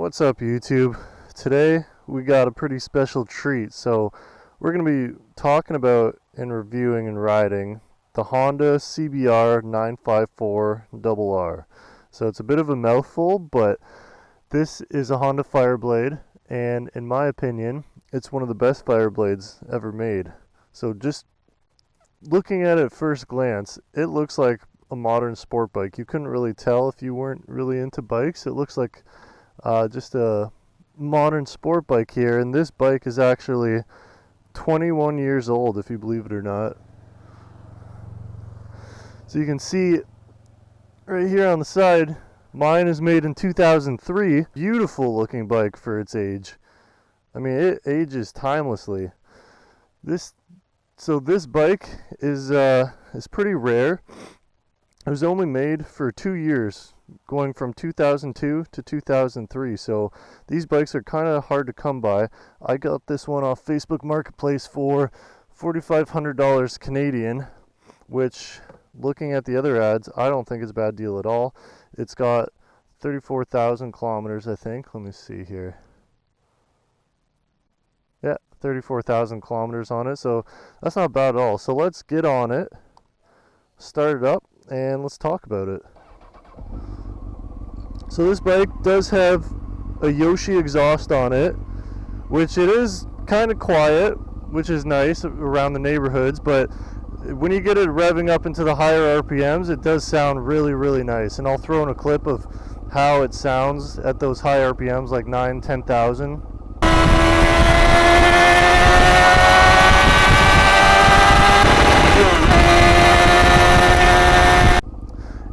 What's up, YouTube? Today we got a pretty special treat. So we're going to be talking about and reviewing and riding the Honda Cbr 954RR. So it's a bit of a mouthful, but this is a Honda Fireblade, and in my opinion it's one of the best Fireblades ever made. So just looking at it at first glance, it looks like a modern sport bike. You couldn't really tell if you weren't really into bikes. It looks like just a modern sport bike here, and this bike is actually 21 years old, if you believe it or not. So you can see right here on the side, mine is made in 2003. Beautiful looking bike for its age. I mean, it ages timelessly. This bike is pretty rare. It was only made for 2 years, going from 2002 to 2003. So these bikes are kind of hard to come by. I got this one off Facebook Marketplace for $4,500 Canadian, which, looking at the other ads, I don't think is a bad deal at all. It's got 34,000 kilometers, I think. Let me see here. Yeah, 34,000 kilometers on it. So that's not bad at all. So let's get on it, start it up, and let's talk about it. So this bike does have a Yoshi exhaust on it, which it is kind of quiet, which is nice around the neighborhoods, but when you get it revving up into the higher RPMs, it does sound really, really nice. And I'll throw in a clip of how it sounds at those high RPMs, like 9,000-10,000.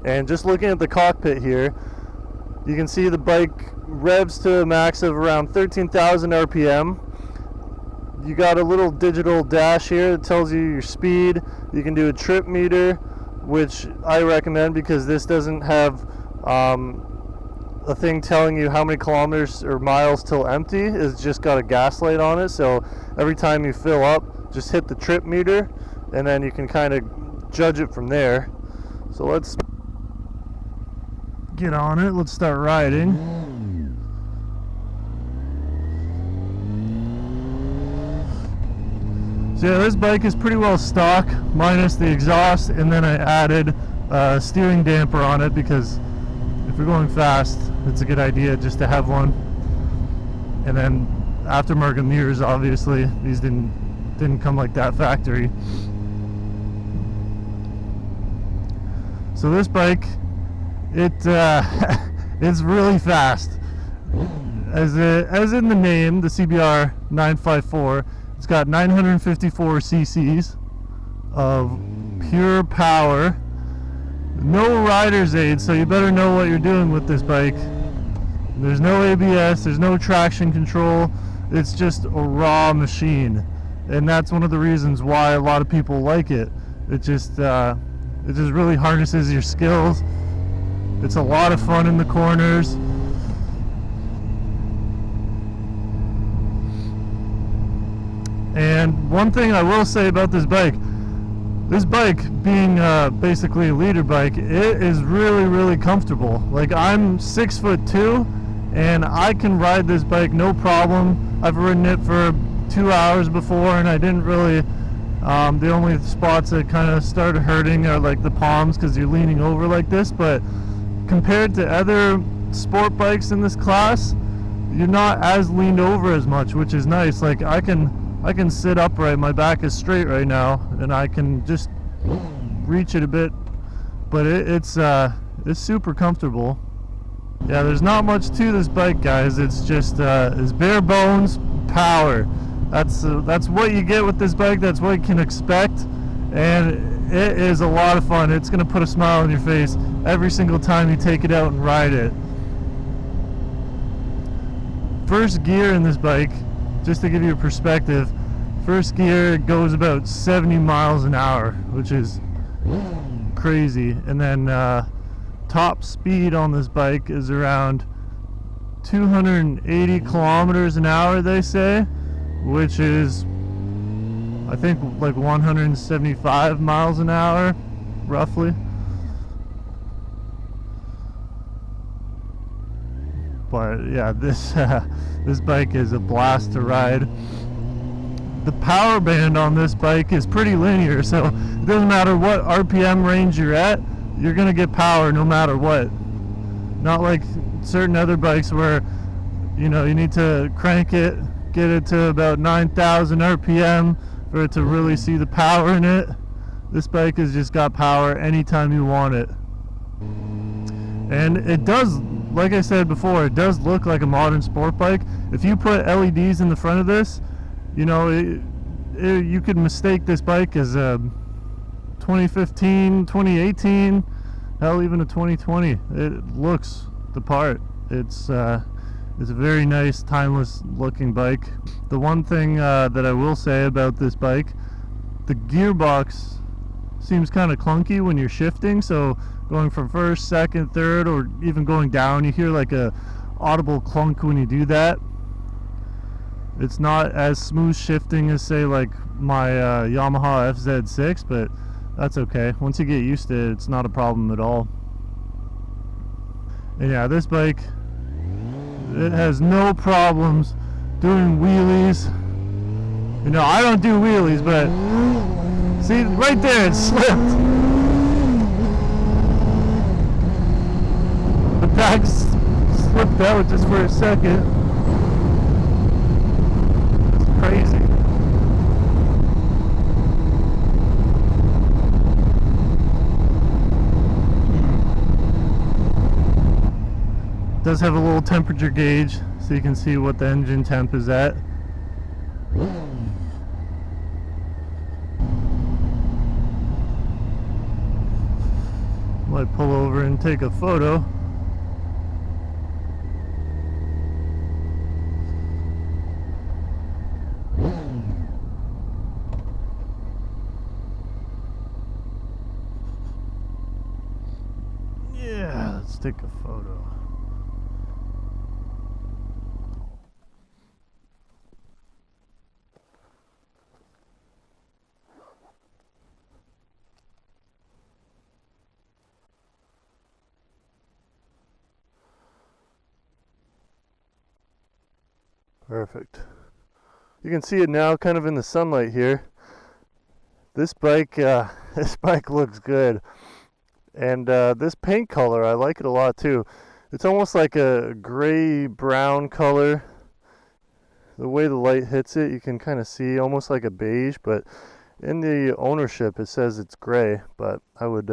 And just looking at the cockpit here, you can see the bike revs to a max of around 13,000 RPM. You got a little digital dash here that tells you your speed. You can do a trip meter, which I recommend because this doesn't have a thing telling you how many kilometers or miles till empty. It's just got a gas light on it, so every time you fill up, just hit the trip meter, and then you can kind of judge it from there. So let's get on it. Let's start riding. So yeah, this bike is pretty well stock, minus the exhaust, and then I added a steering damper on it because if you're going fast, it's a good idea just to have one. And then aftermarket mirrors, obviously, these didn't come like that factory. So this bike, it's really fast. As in the name, the Cbr 954, it's got 954 cc's of pure power. No rider's aid, so you better know what you're doing with this bike. There's no ABS, there's no traction control. It's just a raw machine, and that's one of the reasons why a lot of people like it. It just really harnesses your skills. It's a lot of fun in the corners. And one thing I will say about this bike being basically a leader bike, it is really, really comfortable. Like, I'm 6'2", and I can ride this bike no problem. I've ridden it for 2 hours before, and I didn't really, the only spots that kind of started hurting are like the palms because you're leaning over like this, but compared to other sport bikes in this class, you're not as leaned over as much, which is nice. Like, I can sit upright, my back is straight right now, and I can just reach it a bit, but it's super comfortable. Yeah, there's not much to this bike, guys. It's just it's bare bones power. That's what you get with this bike. That's what you can expect, and it is a lot of fun. It's gonna put a smile on your face every single time you take it out and ride it. First gear in this bike, just to give you a perspective, first gear goes about 70 miles an hour, which is crazy. And then top speed on this bike is around 280 kilometers an hour, they say, which is, I think, like 175 miles an hour, roughly. But yeah, this this bike is a blast to ride. The power band on this bike is pretty linear, so it doesn't matter what RPM range you're at, you're gonna get power no matter what. Not like certain other bikes where, you know, you need to crank it, get it to about 9,000 RPM for it to really see the power in it. This bike has just got power anytime you want it. And it does, like I said before, it does look like a modern sport bike. If you put LEDs in the front of this, you know, you could mistake this bike as a 2015, 2018, hell, even a 2020. It looks the part. It's a very nice, timeless looking bike. The one thing that I will say about this bike, the gearbox seems kind of clunky when you're shifting, so going from first, second, third, or even going down, you hear like a audible clunk when you do that. It's not as smooth shifting as, say, like my Yamaha FZ6, but that's okay. Once you get used to it, it's not a problem at all. And yeah, this bike, it has no problems doing wheelies. You know, I don't do wheelies, but see, right there, it slipped. The back slipped out just for a second. It's crazy. It does have a little temperature gauge, so you can see what the engine temp is at. Might pull over and take a photo. Yeah, let's take a photo. Perfect. You can see it now, kind of in the sunlight here. This bike looks good, and this paint color, I like it a lot too. It's almost like a gray brown color. The way the light hits it, you can kind of see almost like a beige, but in the ownership it says it's gray, but I would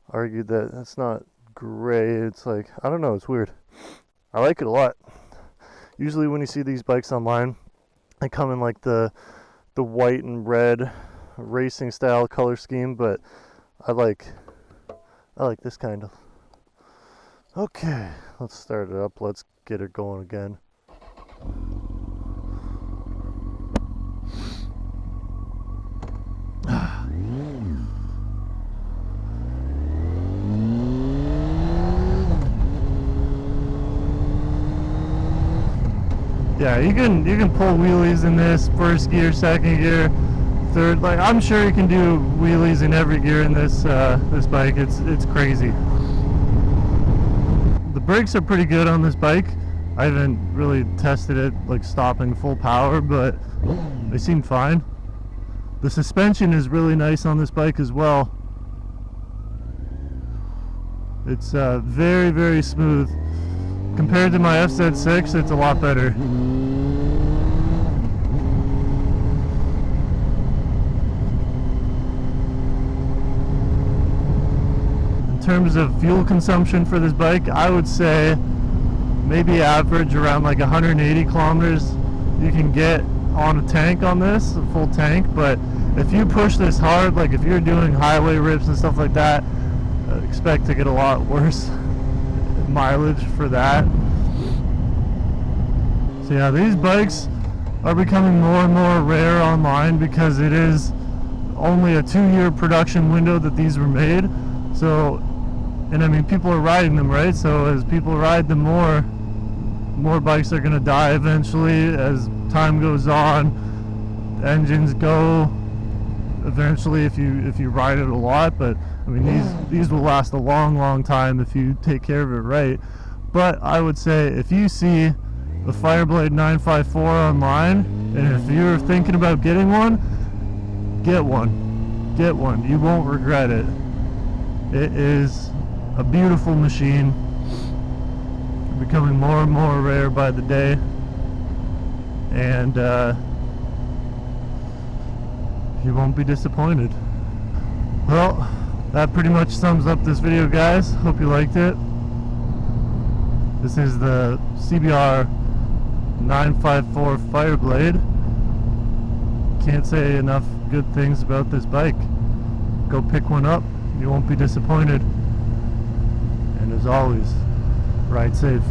argue that that's not gray. It's like, I don't know, it's weird. I like it a lot. Usually when you see these bikes online, they come in like the white and red racing style color scheme, but I like this kind of. Okay, let's start it up. Let's get it going again. Yeah, you can pull wheelies in this, first gear, second gear, third. Like, I'm sure you can do wheelies in every gear in this this bike. It's crazy. The brakes are pretty good on this bike. I haven't really tested it like stopping full power, but they seem fine. The suspension is really nice on this bike as well. It's very, very smooth. Compared to my FZ6, it's a lot better. In terms of fuel consumption for this bike, I would say maybe average around like 180 kilometers you can get on a tank on this, a full tank. But if you push this hard, like if you're doing highway rips and stuff like that, expect to get a lot worse mileage for that. So yeah, these bikes are becoming more and more rare online because it is only a 2-year production window that these were made. So, and I mean, people are riding them, right? So as people ride them more bikes are going to die eventually as time goes on. Engines go eventually if you ride it a lot, but I mean, these will last a long time if you take care of it right. But I would say if you see the Fireblade 954 online, and if you're thinking about getting one, get one. Get one. You won't regret it. It is a beautiful machine, becoming more and more rare by the day, and you won't be disappointed. Well, that pretty much sums up this video, guys. Hope you liked it. This is the Cbr 954 Fireblade. Can't say enough good things about this bike. Go pick one up, you won't be disappointed. And as always, ride safe.